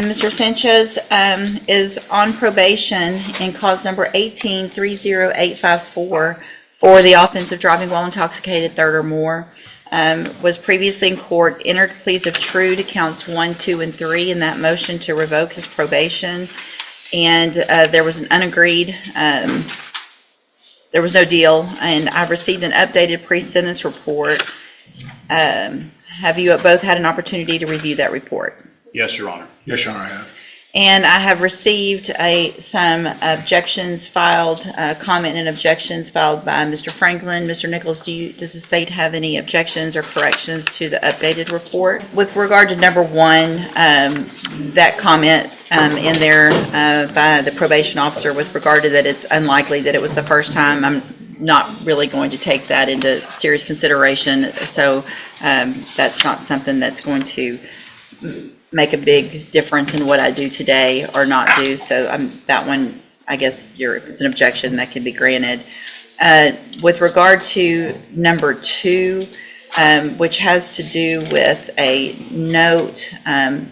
Mr. Sanchez is on probation in cause number 1830854 for the offense of driving while intoxicated, third or more. Was previously in court, entered pleas of true to counts 1, 2, and 3 in that motion to revoke his probation. And there was an unagreed, there was no deal, and I've received an updated pre-sentence report. Have you both had an opportunity to review that report? Yes, Your Honor. Yes, Your Honor, I have. And I have received some objections filed, comment and objections filed by Mr. Franklin. Mr. Nichols, does the state have any objections or corrections to the updated report? With regard to number 1, that comment in there by the probation officer with regard to that it's unlikely that it was the first time, I'm not really going to take that into serious consideration. So that's not something that's going to make a big difference in what I do today or not do. So that one, I guess if it's an objection, that can be granted. With regard to number 2, which has to do with a note in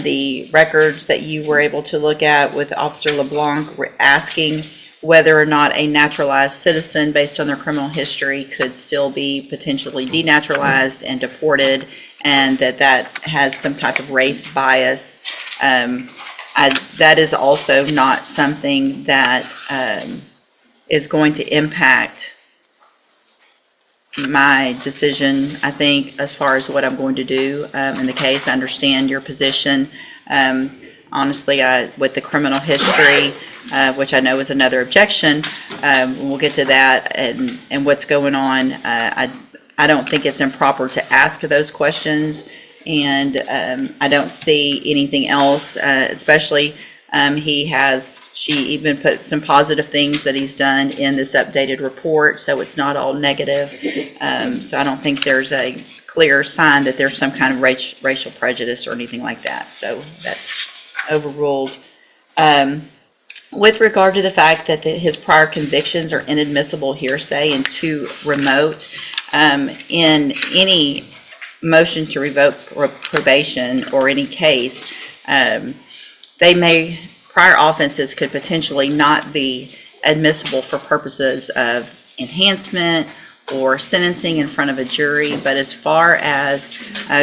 the records that you were able to look at with Officer LeBlanc asking whether or not a naturalized citizen based on their criminal history could still be potentially denaturalized and deported, and that has some type of race bias. That is also not something that is going to impact my decision, I think, as far as what I'm going to do in the case. I understand your position. Honestly, with the criminal history, which I know is another objection, we'll get to that and what's going on. I don't think it's improper to ask those questions, and I don't see anything else, especially she even put some positive things that he's done in this updated report, so it's not all negative. So I don't think there's a clear sign that there's some kind of racial prejudice or anything like that. So that's overruled. With regard to the fact that his prior convictions are inadmissible hearsay and too remote, in any motion to revoke probation or any case, prior offenses could potentially not be admissible for purposes of enhancement or sentencing in front of a jury. But as far as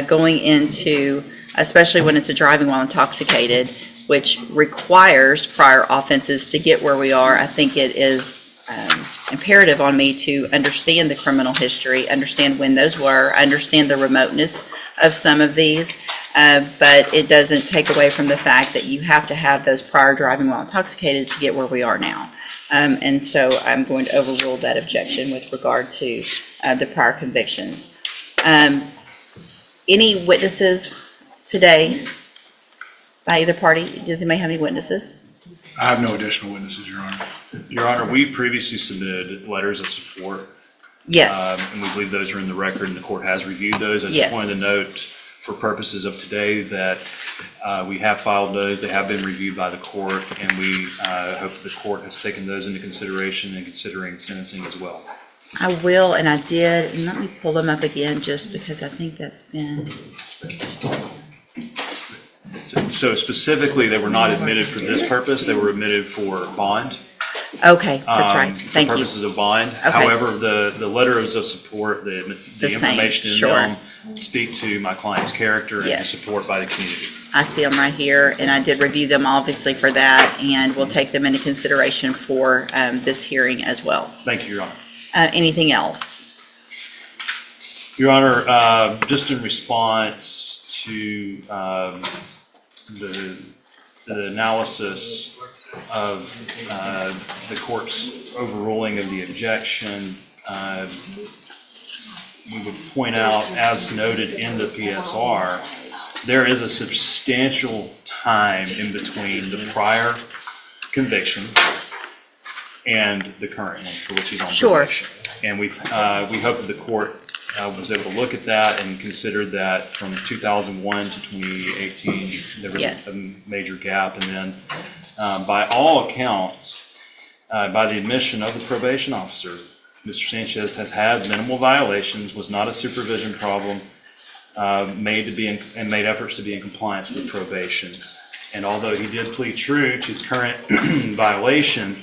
going into, especially when it's a driving while intoxicated, which requires prior offenses to get where we are, I think it is imperative on me to understand the criminal history, understand when those were, understand the remoteness of some of these, but it doesn't take away from the fact that you have to have those prior driving while intoxicated to get where we are now. And so I'm going to overrule that objection with regard to the prior convictions. Any witnesses today by either party? Does anybody have any witnesses? I have no additional witnesses, Your Honor. Your Honor, we previously submitted letters of support. Yes. And we believe those are in the record, and the court has reviewed those. I just Yes. wanted to note, for purposes of today, that we have filed those. They have been reviewed by the court, and we hope the court has taken those into consideration in considering sentencing as well. I will, and I did, and let me pull them up again just because I think that's been... So specifically, they were not admitted for this purpose. They were admitted for bond. Okay, that's right. Thank for you. purposes of bond. Okay. However, the letters of support, the same, information in sure. them speak to my client's character and Yes. his support by the community. I see them right here, and I did review them obviously for that, and we'll take them into consideration for this hearing as well. Thank you, Your Honor. Anything else? Your Honor, just in response to the analysis of the court's overruling of the objection, we would point out, as noted in the PSR, there is a substantial time in between the prior convictions and the current one for which he's on probation. And we hope that the court was able to look at that and consider that from 2001 to 2018 there was Yes. a major gap, and then by all accounts, by the admission of the probation officer, Mr. Sanchez has had minimal violations, was not a supervision problem, made efforts to be in compliance with probation. And although he did plead true to the current violation,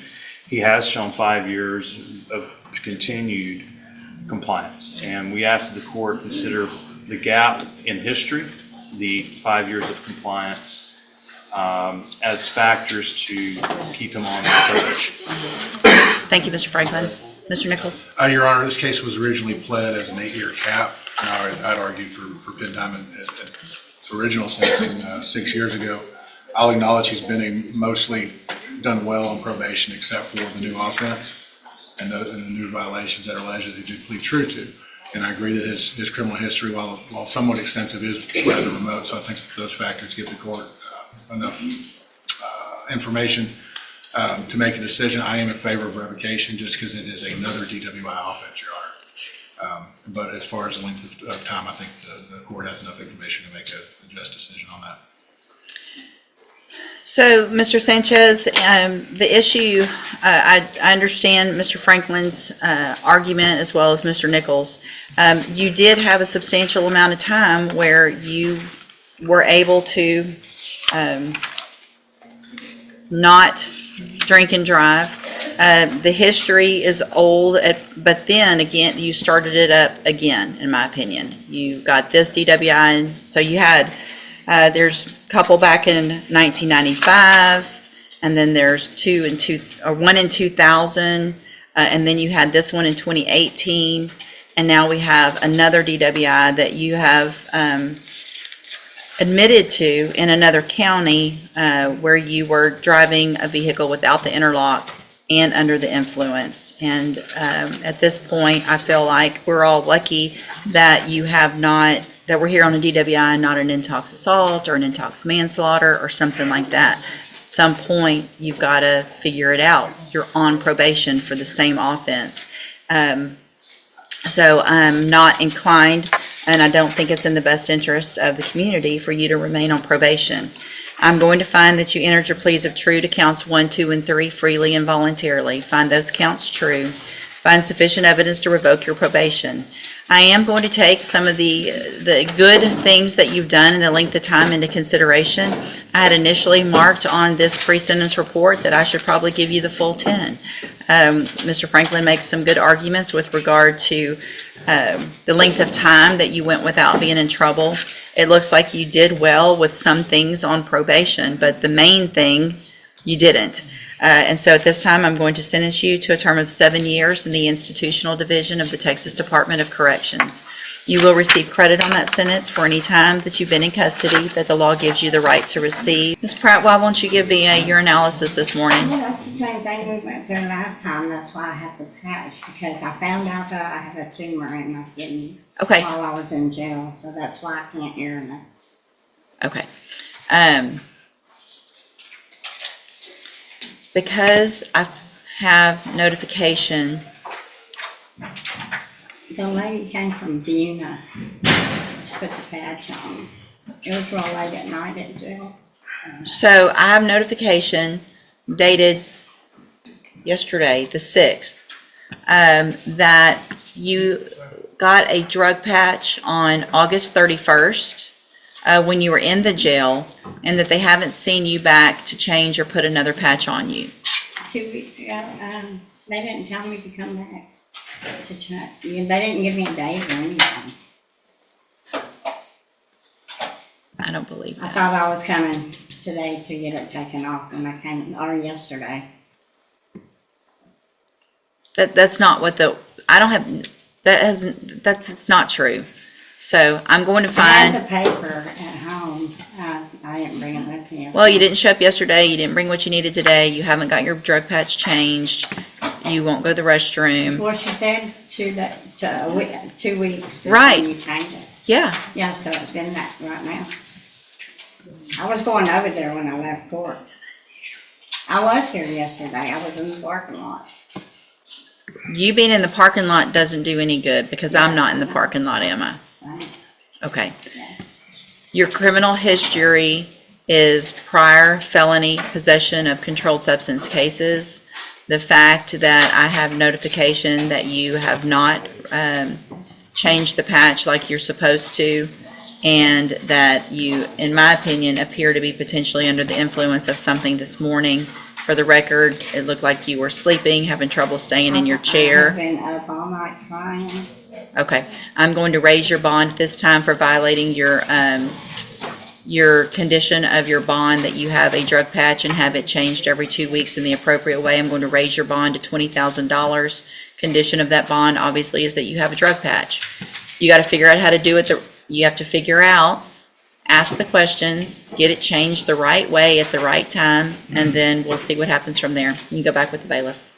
he has shown 5 years of continued compliance. And we ask that the court consider the gap in history, the 5 years of compliance, as factors to keep him on probation. Thank you, Mr. Franklin. Mr. Nichols? Your Honor, this case was originally pled as an 8-year cap. And I'd argue for Penn Diamond at its original sentencing 6 years ago. I'll acknowledge he's been mostly done well on probation except for the new offense and the new violations that are alleged that he did plead true to. And I agree that his criminal history, while somewhat extensive, is rather remote. So I think those factors give the court enough information to make a decision. I am in favor of revocation just because it is another DWI offense, Your Honor. But as far as the length of time, I think the court has enough information to make a just decision on that. So, Mr. Sanchez, the issue, I understand Mr. Franklin's argument as well as Mr. Nichols. You did have a substantial amount of time where you were able to not drink and drive. The history is old, but then again, you started it up again, in my opinion. You got this DWI, so you had, there's a couple back in 1995, and then there's one in 2000, and then you had this one in 2018, and now we have another DWI that you have admitted to in another county where you were driving a vehicle without the interlock and under the influence. And at this point, I feel like we're all lucky that you have not, that we're here on a DWI, not an intox assault or an intox manslaughter or something like that. At some point, you've got to figure it out. You're on probation for the same offense. So I'm not inclined, and I don't think it's in the best interest of the community for you to remain on probation. I'm going to find that you entered your pleas of true to counts 1, 2, and 3 freely and voluntarily. Find those counts true. Find sufficient evidence to revoke your probation. I am going to take some of the good things that you've done in the length of time into consideration. I had initially marked on this pre-sentence report that I should probably give you the full 10. Mr. Franklin makes some good arguments with regard to the length of time that you went without being in trouble. It looks like you did well with some things on probation, but the main thing, you didn't. And so at this time, I'm going to sentence you to a term of 7 years in the institutional division of the Texas Department of Corrections. You will receive credit on that sentence for any time that you've been in custody that the law gives you the right to receive. Ms. Pratt, why won't you give me your analysis this morning? Well, that's the same thing we went through last time. That's why I have the patch, because I found out that I have a tumor in my kidney Okay. while I was in jail, so that's why I can't urinate. Okay. Because I have notification, The lady came from Vienna to put the patch on. It was real late at night in jail. so I have notification dated yesterday, the 6th, that you got a drug patch on August 31st when you were in the jail, and that they haven't seen you back to change or put another patch on you. 2 weeks ago, they didn't tell me to come back to check. They didn't give me a date or anything. I don't believe I that. thought I was coming today to get it taken off when I came, or yesterday. That's not what that's not true. So I'm going to I had find, the paper at home. I didn't bring it with me. well, you didn't show up yesterday, you didn't bring what you needed today, you haven't got your drug patch changed, you won't go to the restroom. Well, she said 2 weeks. Right. When you change it. Yeah, Yeah, so it's been that right now. I was going over there when I left court. I was here yesterday. I was in the parking lot. you being in the parking lot doesn't do any good because I'm not in the parking lot, am I? Right? Okay. Yes. Your criminal history is prior felony possession of controlled substance cases. The fact that I have notification that you have not changed the patch like you're supposed to and that you, in my opinion, appear to be potentially under the influence of something this morning. For the record, it looked like you were sleeping, having trouble staying in your I've chair. been up all night crying. Okay, I'm going to raise your bond this time for violating your condition of your bond that you have a drug patch and have it changed every 2 weeks in the appropriate way. I'm going to raise your bond to $20,000. Condition of that bond obviously is that you have a drug patch. You got to figure out how to do it. You have to figure out, ask the questions, get it changed the right way at the right time, and then we'll see what happens from there. You can go back with the bailiff.